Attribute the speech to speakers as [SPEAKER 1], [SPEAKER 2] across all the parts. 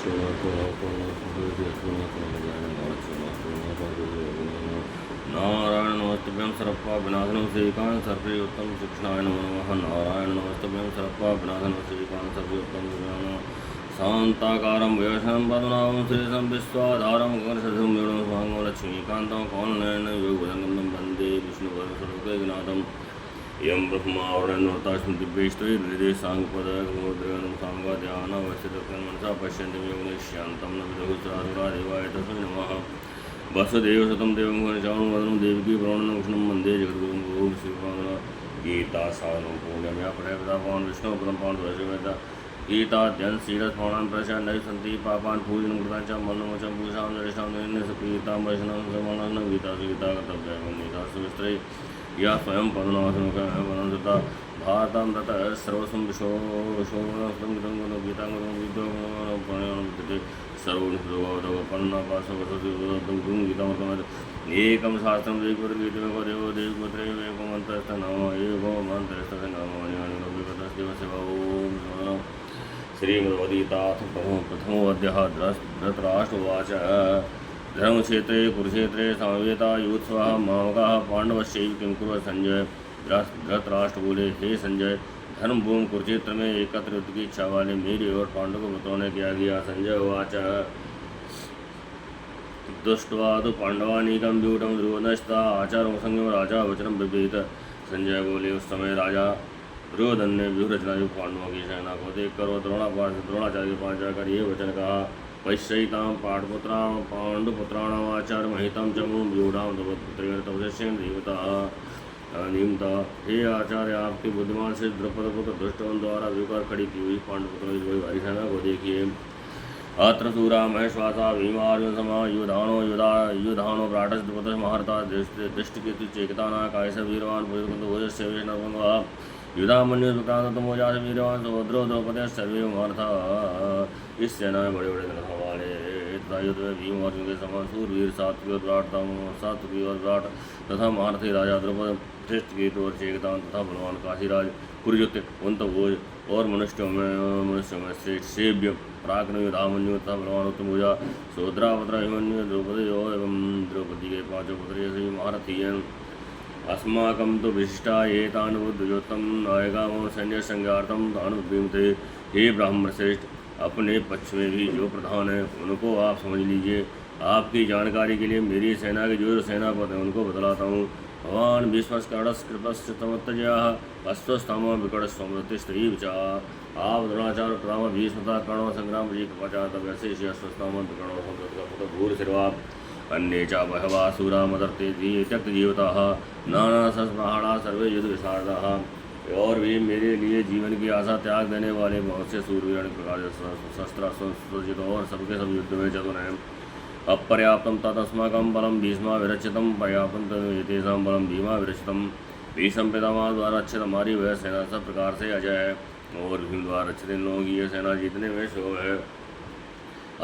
[SPEAKER 1] नारायण नमस्तभ्यं सर्वपाप विनाशनं श्रीकांत सर्वोत्तम शिक्षणाय नमो नमः। नारायण नमस्तभ्यं सर्वपाप विनाशनं श्रीकांत सर्वोत्तम शिक्षणाय शांताकारं वयसं पद्मनाभं श्रीशं विश्वाधारं गणशतं वेणुं स्वांगं लक्ष्मीकान्तं कौन्नयनं योगभुजङ्गं वन्दे विष्णुपदस्वरूपैकनाथं यं ब्रह्मावरणोतास्म दिव्यैस्त्वैर्हृदे साङ्गपदमुद्रगणं साङ्गाध्यानावस्थितं मनसा पश्यन्ति योगनिश्यान्तं न विदुःसरासुरादेवाय तस्मै नमः। वसुदेवसुतं देवं घनश्यामवदनं देवकी प्रणनं कृष्णं वन्दे जगद्गुरुं गुरुं श्रीपादं गीतासारं पूर्णमया पठयपदापान् विष्णुपदं पाण्डुरजवेद गीताद्यन् शीलस्मरणान् प्रशान्तं सन्ति पापान् पूजनं कृतां च मल्लमोचं पूषां नरेशां नरेन्द्रसुपीतां वैष्णवं समानं गीतासु गीतागतव्यं गीतासु विस्त्रै या स्वयं पदनाशनकं तथा भारतं ततः सर्वस्वं विश्वं गीतां प्रणयनं सर्वोपन्नापासवसुदं गीतामृतम् एकं शास्त्रं देवगीतमेको देवो देवगोत्रेकमन्तस्थनाम एको मन्त्रस्तस्य नामानि ओम श्रीमद्भगवद्गीताथ प्रथमोऽध्यायः धृतराष्ट्रवाच धर्मक्षेत्रे कुरुक्षेत्रे समवेतायुत्सवः मामकाः पाण्डवश्चैव किं कुर्वन् संजय। धृतराष्ट्र बोले, हे संजय, धर्म भूमि कुरुक्षेत्र में एकत्र युद्ध की इच्छा वाले मेरी और पांडव को पुत्रों ने क्या किया। संजय उवाच दुष्ट्वा तो पांडवानीकं व्यूढं दुर्योधनस्ता आचार्यों संगम राजा वचनं बिभेद। संजय बोले, उस समय राजा दुर्योधन ने व्यूह रचना जो पांडवों की सेना को देखकर और द्रोणाचार्य के पास जाकर ये वचन कहा, पश्यतां पाठपुत्रां पांडुपुत्राणाम् आचार्य महितां च मूं व्यूढां तवत्पुत्रेण तवशस्येन नियमता। हे आचार्य, आपकी बुद्धिमान से द्रौपद पुत्र दुष्टों द्वारा व्यूकर खड़ी की हुई पांडुपुत्रों की भारी सेना को देखिए। अत्र सूरा महेश्वासा भीमार्जुन समा युधानो प्राटस द्रुपदश महारथा दृष्टिकेतु चेकताना कायस वीरवान भोजस्य वैष्णवंगा युधामन्यु विक्रांतमोजास वीरवान सुभद्रो द्रौपदी सर्वे महारथा। इस सेना में बड़े बड़े धनुष वाले तथा युद्ध में भीम अर्जुन के समान सूरवीर सात्विक और विराट तथा महारथी राजा द्रौपद दृष्टिकेतु और चेकतान तथा बलवान काशीराज कुरुयुक्त कुंतभोज और मनुष्यों में श्रेष्ठ सेव्य पराक्रम युधामन्यु तथा बलवान उत्तमभुजा सोद्रावत्र अभिमन्यु द्रौपदी एवं द्रौपदी के पांचों पुत्र श्री महारथी हैं। अस्माकं तो विशिष्टा एतानुबुद्धयोत्तम नायकामो सैन्य संज्ञार्थम तानुद्भीमते। हे ब्राह्मण श्रेष्ठ, अपने पक्ष में भी जो प्रधान है उनको आप समझ लीजिए। आपकी जानकारी के लिए मेरी सेना के जो सेनापति हैं उनको बतलाता हूँ। भवान भीष्मस्कर्णस्तमत्तजया अश्वस्थामा विकटस्वमृतिस्त्रीविचा। आप द्रोणाचार्य प्रथम भीष्मता कर्ण संग्राम जी कृपाचार्य तब ऐसे अश्वस्थामा विकर्ण भूर सिर्वा अन्ये च बहवा सूरा मदर्ते त्यक्त जीवताः नाना संस्महाणा सर्वे युद्ध विशारदाः। और भी मेरे लिए जीवन की आशा त्याग देने वाले बहुत से सूरवीर अनेक प्रकार शस्त्र सुसज्जित और सबके सब युद्ध में चतुर हैं। अपर्याप्तं तदस्माकं बलं भीष्मा विरचितं पर्याप्तं तेषां बलं भीमा विरचितं। भीष्म पितामह द्वारा रक्षित हमारी वह सेना सब प्रकार से अजय है और भीम द्वारा रक्षित इन लोगों की यह सेना जीतने में शोभ है।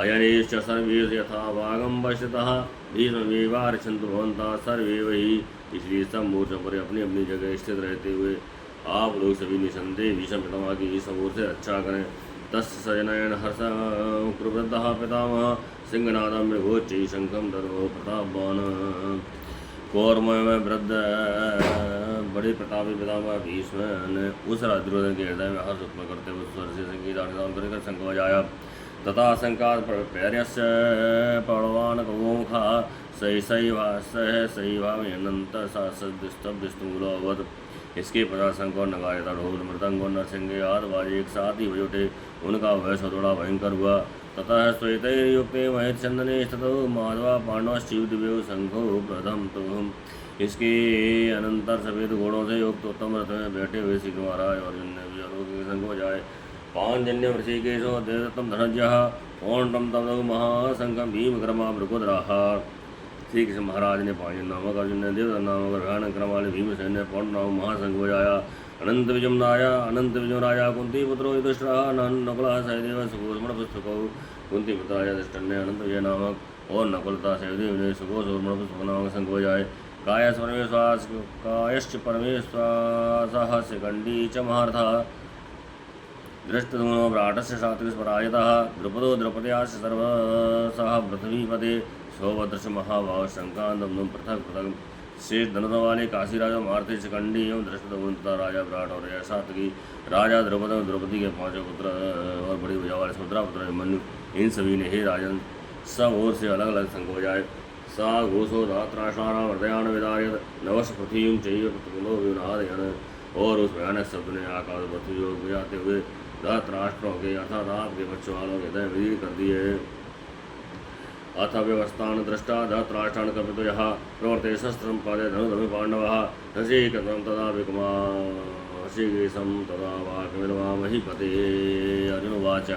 [SPEAKER 1] अयनेश्च सर्वेश यथा भागं पश्यतः भीष्ममेवार्चन्तु भवन्तः सर्वे वही। इसलिए सब मोर्चों पर अपनी अपनी जगह स्थित रहते हुए आप लोग सभी निसंदेह भीष्म पितामह की इस ओर से रक्षा करें। तस्य सजनयन हर्ष प्रवृद्धः पितामह सिंहनादं मृगोच्चै शंखं ददौ प्रतापवान। कौरवों में वृद्ध बड़े प्रतापी पितामह भीष्म ने उस दुर्योधन के हृदय में हर्ष उत्पन्न करते हुए स्वर से संगीत कर शंख बजाया तथा शंका पैर्यस्य पड़वान गोमुखा सहैवानंत सदस्तूलोवत। इसके पश्चात शंख और नगारे ढोल मृदंग और नरसिंह आदि बाजे एक साथ ही बज उठे। उनका वह थोड़ा भयंकर हुआ। ततः श्वेतैर्युक्ते महेश चंदने स्थितो माधवा पांडवश्चैव दिव्यो शंखो प्रथम तो। इसके अनंतर सफेद घोड़ों से युक्त उत्तम रथ में बैठे हुए श्री महाराज अर्जुन ने भी अलौकिक शंख बजाए। पांजन्यम ऋषिकेशो देवदत्तम धनंजय पौंड्रम तम महाशंखम भीमक्रमा भृगुद्राः। श्री कृष्ण महाराज ने पांजन नामक, अर्जुन ने देवदत्त नामक, भयानक क्रम वाले भीमसेन ने पौंड नामक महाशंख बजाया। अनंत विजय राजा कुंती पुत्रो युधिष्ठिरः नकुलः सहदेव सुघोषमण पुस्तकौ। कुंती पुत्र राजा युधिष्ठिर ने अनंत विजय नामक और नकुलता सहदेव ने सुघोष और मण पुस्तक नामक शंख बजाए। कायश्च परमेश्वासः शिखंडी च महारथः दृष्टधूनो भ्राटस्य सात्विक पराजितः द्रुपदो द्रौपद्याश्च सर्वसः पृथ्वीपते सौभद्रश्च महाभाव शंकांदम पृथक पृथक शेष धनुष वाले काशी राजा मारते शिखंडी एवं दृष्टधून तथा राजा विराट और सातकी राजा द्रौपद द्रौपदी के पांचों पुत्र और बड़ी भुजा वाले सुभद्रा पुत्र अभिमन्यु इन सभी ने हे राजन सब ओर से अलग अलग संग हो जाए सा घोषो धात्राशाराम हृदयान विदारित नवश पृथ्वी चैव प्रतिकुलो विनादयन और उस भयानक शब्द ने आकाश पृथ्वी को बुझाते हुए धात्राष्ट्रों के अर्थात आपके बच्चों वालों के हृदय विदीर्ण कर दिए अथ व्यवस्थान दृष्टा धत्राष्टान कपितो यः प्रवर्ते शस्त्रं पादे धनुधनु पाण्डवः रसिकतं तदा विकुमाशिकेशं तदा वाक्यमिर्वामहीपते अर्जुन उवाच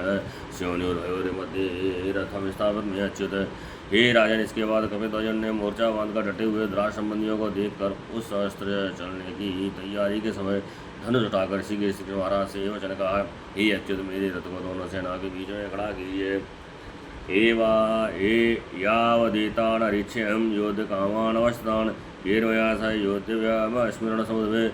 [SPEAKER 1] स्योनिर्भयोर्मध्ये रथं स्थापित में अच्युत हे राजन इसके बाद कपिध्वजन ने मोर्चा बांधकर डटे हुए द्रास संबंधियों को देखकर उस शस्त्र चलने की तैयारी के समय धनुष उठाकर ऋषिकेश महाराज से वचन कहा हे अच्युत मेरे रथ को दोनों सेना के बीच में खड़ा कीजिए यावदेतानरीक्ष्यहं योद्धकामानवस्थान वीरमया सह योद्धव्यमस्मरण समुद्भवे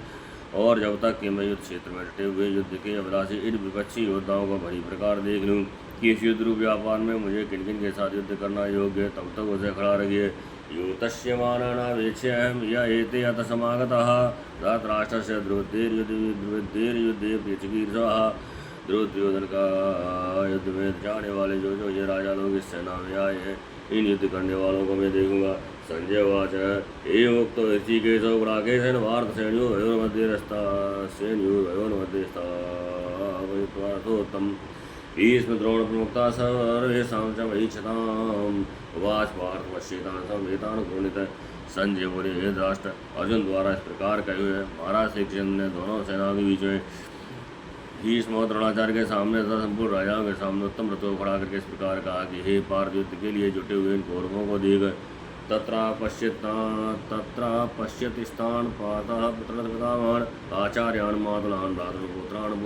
[SPEAKER 1] और जब तक कि मैं युद्ध क्षेत्र में डटे हुए युद्ध के अभिलाषी इन विपक्षी योद्धाओं को बड़ी प्रकार देख लूँ कि इस युद्ध रूप व्यापार में मुझे किन किन के साथ युद्ध करना योग्य है तब तक उसे खड़ा रखिए यूतस्य माननावेक्ष्यहं य एते अत समागतः धातराष्ट्रस्य द्रुपदेर्युद्धे प्रीतिकीर्षः दुर्योधन का युद्ध में जाने वाले जो ये राजा लोग इस सेना में आए हैं इन युद्ध करने वालों को मैं देखूंगा संजय वाच एवं उक्त ऋषिकेश गुणाकेशन भारत सेनयोर्मध्यस्थोत्तम भीष्म द्रोण प्रमुक्ता सर्वेषां च वहीक्षताम् उवाच पार्थ पश्येतान् संवेतान् कुरुणित संजय बोले हे राष्ट्र अर्जुन द्वारा इस प्रकार कहे हुए महाराज श्री कृष्ण ने दोनों सेनाओं के बीच में भीष्म द्रोणाचार्य के सामने तथा संपूर्ण राजाओं के सामने उत्तम रथों को खड़ा करके इस प्रकार कहा कि हे पार्थ युद्ध के लिए जुटे हुए इन कौरवों को देख तत्र पश्यतिस्तान् पातः पुत्र पितामहान् आचार्यान् मातुलान् भ्रातृपुत्रान्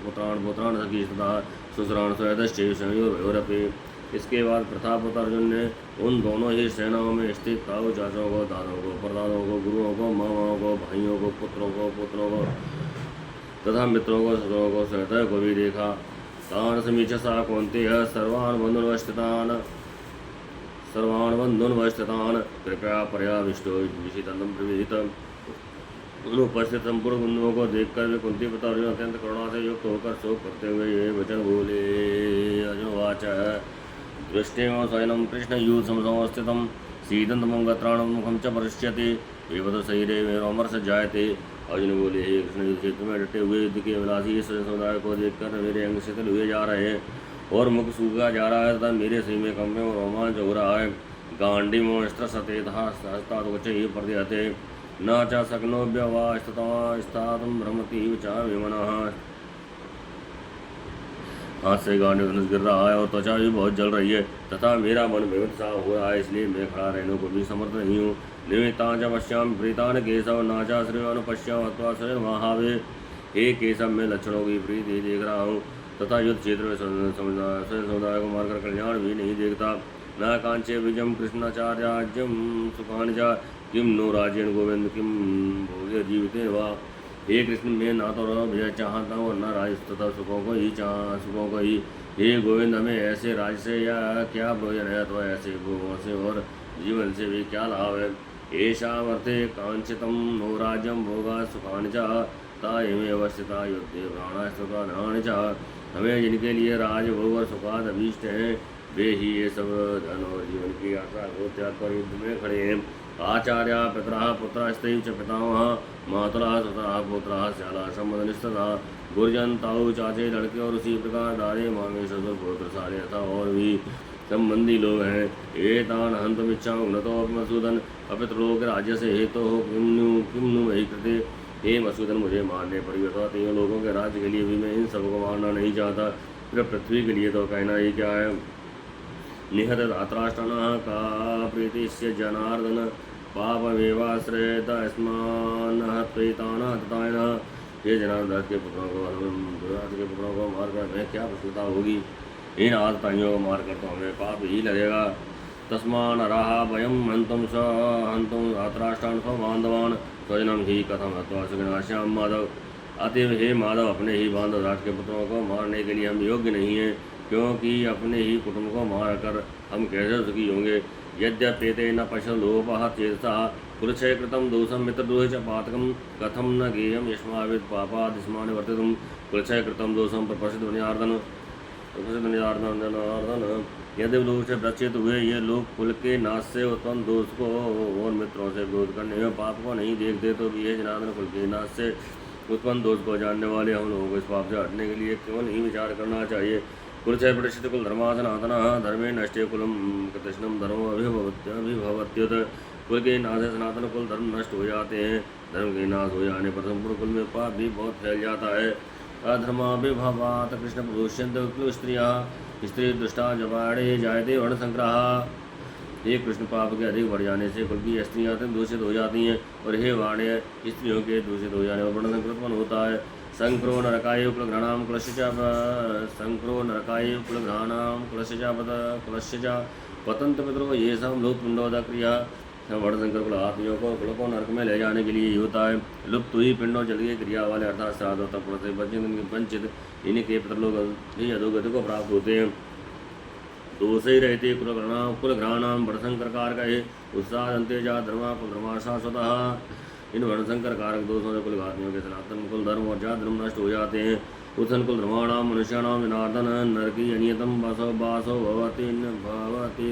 [SPEAKER 1] पुत्रान् पुत्रान् सखीः तथा सुसरान् स्वयतश्चैव संयोरपि इसके बाद प्रतापवत अर्जुन ने उन दोनों ही सेनाओं में स्थित ताऊ चाचों को दादों को परदादों को गुरुओं को मामाओं को भाइयों को पुत्रों को तथा मित्रों को ससुरों को सहृदय को भी देखा तान समीक्षसा कौन्तेय सर्वान् बन्धुन्वस्थितान् कृपया पर्याविष्टो विषितं ब्रवीत उन उपस्थित संपूर्ण बंधुओं को देखकर वे कुंती पिता अर्जुन अत्यंत करुणा से युक्त होकर शोक करते हुए ये वचन बोले अर्जुन वाच दृष्टेव स्वयं कृष्ण यूथ समस्थितं सीदन्तमं गत्राणं मुखं च परिष्यति वेवत शरीरे मेरोमर्ष जायते अर्जुन बोले हे कृष्ण युद्ध क्षेत्र में डटे हुए युद्ध के अभिलाषी इस समुदाय को देखकर मेरे अंग शिथिल हुए जा रहे हैं और मुख सूखा जा रहा है तथा मेरे शरीर में कंपन और रोमांच हो रहा है गांडीमो स्त्रसतेतः सहस्तादुच्चैः प्रदीयते न च शक्नोऽभ्यवास्तुं भ्रमति च विमनः हाथ से गांडी धनुष गिर रहा है और त्वचा भी बहुत जल रही है तथा मेरा मन विविध सा हो रहा है इसलिए मैं खड़ा रहने को भी समर्थ नहीं हूँ निमित्तान च पश्यामि प्रीतान केशव नाचा श्रेयान पश्यामि अथवा स्वयं महावे हे केशव में लक्षणों की प्रीति देख रहा हूँ तथा युद्ध क्षेत्र में स्वयं समुदाय को मारकर कल्याण भी नहीं देखता न कांचे विजम कृष्णाचार्याज्यम सुखान च किम नो राजेन गोविंद किम भोगे जीविते वा हे कृष्ण मैं ना तो विजय चाहता हूँ और न राज तथा सुखों को ही हे गोविंद हमें ऐसे राज से या क्या प्रयोजन है अथवा ऐसे भोगों से और जीवन से भी क्या लाभ है येषामर्थे कांचितं नो राज्यं भोगा सुखानि च तायमेव स्थिता युद्धे प्राणास्तथा धनानि च हमें जिनके लिए राज भोग और सुखाद अभीष्ट हैं वे ही ये सब धन और जीवन की आशा को त्याग कर युद्ध में खड़े हैं आचार्य पितरः पुत्रस्तैव च पितामहः मातुलः सुतः पुत्रः श्याला संबंधनिष्ठता गुर्जन ताऊ चाचे लड़के और उसी प्रकार दादे मामे ससुर पुत्र सारे तथा और भी संबंधी लोग हैं एतान हन्तुमिच्छामि घ्नतो मसूदन अपितृलोक राज्य से हेतु हो किम नु वही कृते हे मसूदन मुझे मारने पर भी अथवा तीनों लोगों के राज्य के लिए भी मैं इन सबको मारना नहीं चाहता फिर पृथ्वी के लिए तो कहना ही क्या है निहत धात्राष्टनः का प्रीतिस्य जनार्दन पापमेवाश्रयेत अस्मान् त्वयितानः तथायनः ये जनार्दन के पुत्रों को मारकर हमें क्या प्रसन्नता होगी इन आतताइयों को मारकर तो हमें पाप ही लगेगा तस्मान् नराः वयं हन्तुं धात्राष्ट्रान् स्वबान्धवान् स्वजनं हि कथं हत्वा सुखिनाश्याम माधव अतएव हे माधव, अपने ही बांधव राज के पुत्रों को मारने के लिए हम योग्य नहीं हैं, क्योंकि अपने ही कुटुंब को मारकर हम कैसे सुखी होंगे। यद्यपेते न पशलोपः चेतसा कुलक्षय कृतं दोषं मित्रद्रोहे च पातकं कथं न गेयं यस्माविद पापादिस्मान् वर्तितुं कुलक्षय कृतं दोषं प्रपश्यति जनार्दन। यदि लोग से प्रचित हुए ये लोग कुल के नाश से उत्पन्न दोष को और मित्रों से विरोध करने में पाप को नहीं देखते, तो भी ये जनार्दन कुल के नाश से उत्पन्न दोष को जानने वाले हम लोगों को इस पाप से हटने के लिए क्यों नहीं विचार करना चाहिए। कुल से प्रतिष्ठित कुल धर्मासनातना धर्मे नष्टे कुलम कृष्णम धर्मो अभिभवत्युत। कुल के नाश से सनातन कुल धर्म नष्ट हो जाते हैं। धर्म के नाश हो जाने पर संपूर्ण कुल में पाप भी बहुत फैल जाता है। अधर्माभिभवात् कृष्ण प्रदुष्यन्ते कुल स्त्री दुष्टा जवाड़े जायते वर्ण संग्रह। ये कृष्ण पाप के अधिक बढ़ जाने से कुल की स्त्रियाँ दूषित हो जाती हैं, और हे वाण्य स्त्रियों के दूषित हो जाने पर वर्ण संकर उत्पन्न होता है। संक्रो नरकाय कुलघ्राणाम कुलस्य पतंत पितरो ये सब लोग पिंडोदा क्रिया। वर्ण संकर कुल आत्मियों को कुल को नरक में ले जाने के लिए ही होता है। लुप्त हुई पिंडों जल के क्रिया वाले अर्थात श्राद्ध और तर्पण से वंचित इनके पितरलोक भी अधोगति को प्राप्त होते हैं। दोष ही रहते कुलघ्राणाम वर्णशंकर कारक उत्साह अंत्यजा धर्मा कुलधर्मा शाश्वतः। इन वर्णशंकर कारक दोषों से कुल आत्मियों के सनातन कुल धर्म और जात धर्म नष्ट हो जाते हैं। उत्थन कुल धर्माणाम मनुष्याणाम जनार्दन नरकी अनियतम बासो भवती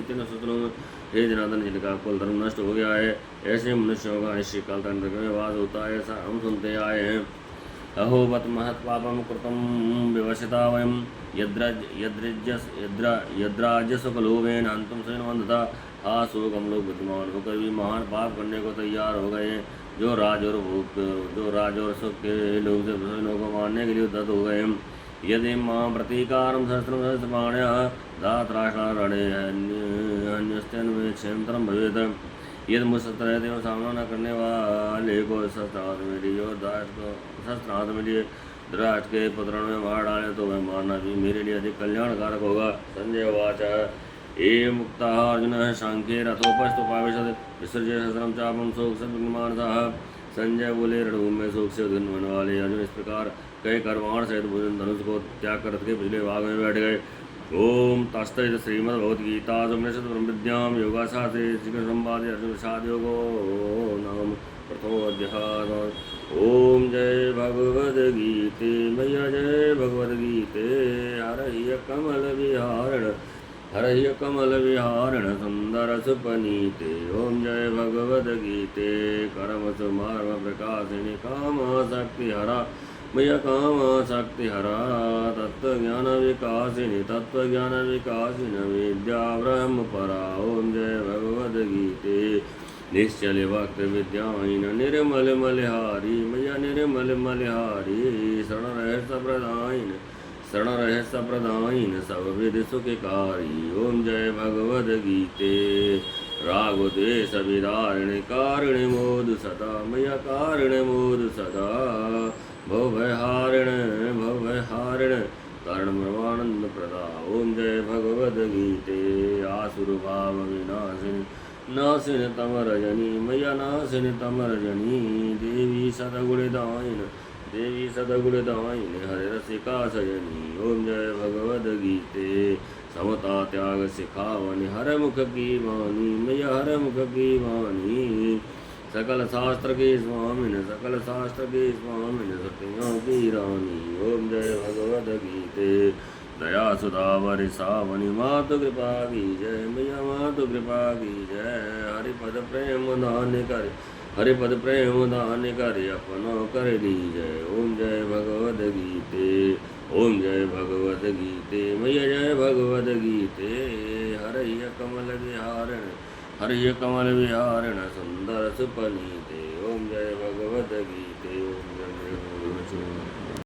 [SPEAKER 1] तीन सूत्रों। हे जनार्दन, जिनका कुल धर्म नष्ट हो गया है, ऐसे मनुष्यों का निश्चित काल तक नरक में वास होता है, ऐसा हम सुनते आए हैं। अहो वत महत्पापम कृतं विवशिता वयं यद्राजस्वलोभेन हन्तुं स्वयं हा शोक। हम लोग बुद्धिमान होकर भी महान पाप करने को तैयार हो गए हैं। जो राज और सुख के लोग से स्वयं को मारने के लिए उद्धत हो गए हैं। यदि मां प्रतीकारं सहस्रपाण्यः धातराष्ट्रारणे अन्यस्तेन क्षेमतरं भवेत्। यदि मुझसे तरह सामना न करने वाले को शस्त्रास्त्र में लिए धृतराष्ट्र के पुत्रों में मार डाले, तो वह मारना भी मेरे लिए अधिक कल्याणकारक होगा। संजय उवाच ये मुक्ता अर्जुन सांख्ये रथोपस्थुपाविशद विसर्जय सहस्रम चापम शोक सद्मानसः। संजय बोले, रणभूमि में शोक से उद्विग्न होने वाले अर्जुन इस प्रकार कई कर्माण सहित भोजन धनुष को त्याग कर रथ के पिछले भाग में बैठ गए। ओम तत्सदित श्रीमद्भगवद्गीतासु उपनिषद्सु ब्रह्मविद्यायां योगशास्त्रे श्रीकृष्ण संवादे अर्जुन विषाद योगो नाम प्रथमोऽध्यायः। ओम जय भगवद्गीते मैया जय भगवद्गीते। हरहि कमल विहारण सुंदर सुपनीते। ओम जय भगवद्गीते कर्म सुमर्म प्रकाशिनी काम शक्ति हरा मैया काम शक्ति हरा। तत्वज्ञान विकासिन विद्या ब्रह्म परा। ओम जय भगवद्गीते निश्चल भक्त विद्याहीन निर्मल मलिहारी मैया निर्मल मलिहारी। शरण रह सप्रदायिन सब विधि सुखकारी। ओम जय भगवद्गीते राग द्वेष विदारिणि कारिणि मोद सदा मैया कारिणि मोद सदा। भवभयहारिण कारण ब्रह्मानंद प्रदा। ओम जय भगवद्गीते आसुर भाव विनाशिनी नासिन तमरजनी मैया नासिन तमरजनी। देवी सदगुणदायिन हरे रसिका सजनी। ओम जय भगवद्गीते समता त्याग सिखावनी हर मुख की वाणी मैया हर मुख की वाणी। सकल शास्त्र के स्वामिन सत्यों की रानी। ओम जय भगवद्गीते दया सुधा वरिसावनी मातु कृपा की जय मैया मातु कृपा की जय। हरिपद प्रेम दान कर अपनो कर लीजय। ओम जय भगवद्गीते ओम जय भगवद्गीते मैया जय भगवद्गीते। हरिय कमल विहारण सुंदर सुपनीते। ओम जय भगवद्गीते। ओम जय